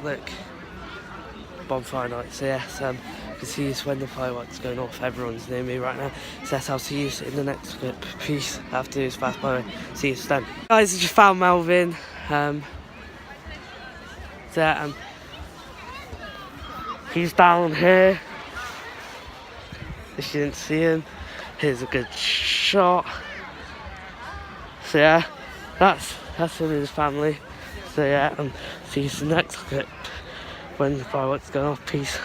look. Bonfire Night. So yes, you can see this when the fireworks going off. Everyone's near me right now. So yes, I'll see you in the next clip. Peace. I have to do this fast, by the way. See you then. Guys, I just found Melvin. He's down here. If you didn't see him, here's a good shot. So yeah, that's him and his family. So yeah, and see you in the next clip when the fireworks go off. Peace.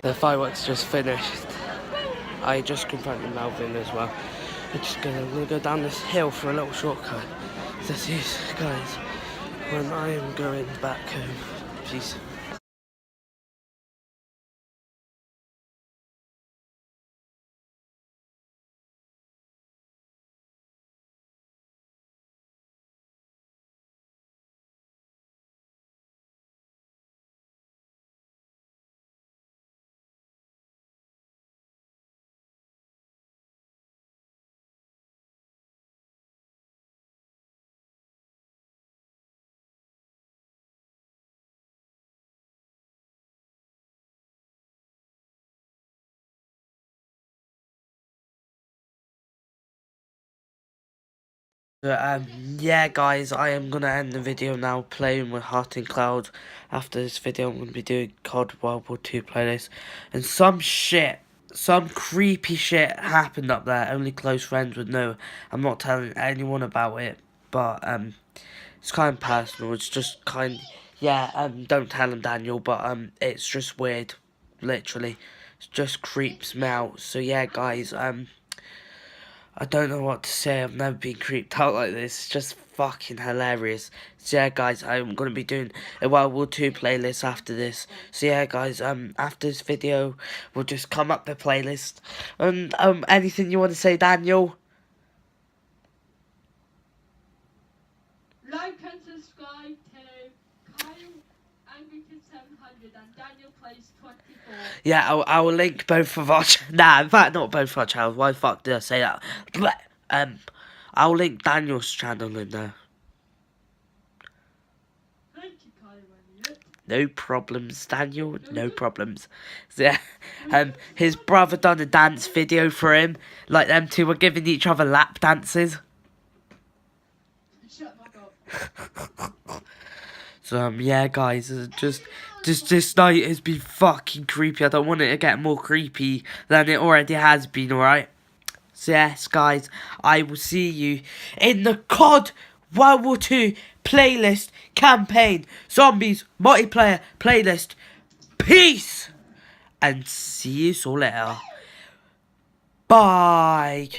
The fireworks just finished. I just confronted Melvin as well. I'm gonna go down this hill for a little shortcut. So see you guys when I am going back home. Peace. But yeah guys, I am gonna end the video now playing with Heart and Cloud. After this video I'm gonna be doing COD World War II playlist. And some creepy shit happened up there. Only close friends would know. I'm not telling anyone about it. But it's kind of personal. It's just don't tell him, Daniel, but it's just weird. Literally. It just creeps me out. So yeah guys, I don't know what to say. I've never been creeped out like this. It's just fucking hilarious. So yeah, guys, I'm gonna be doing a World War II playlist after this. So yeah, guys, after this video, we'll just come up the playlist. And anything you want to say, Daniel? Like and subscribe to Kyle Angry Kid 700 and Daniel Plays 24. Yeah, I will link both of our nah, in fact, not both of our channels. Why the fuck did I say that? I'll link Daniel's channel in there. Thank you, Kyle Elliot. No problems, Daniel. No problems. So, yeah, his brother done a dance video for him. Like them two were giving each other lap dances. Shut the fuck up. So yeah, guys, just this night has been fucking creepy. I don't want it to get more creepy than it already has been. All right. So yes, guys, I will see you in the COD World War II playlist campaign zombies multiplayer playlist. Peace and see you all later. Bye.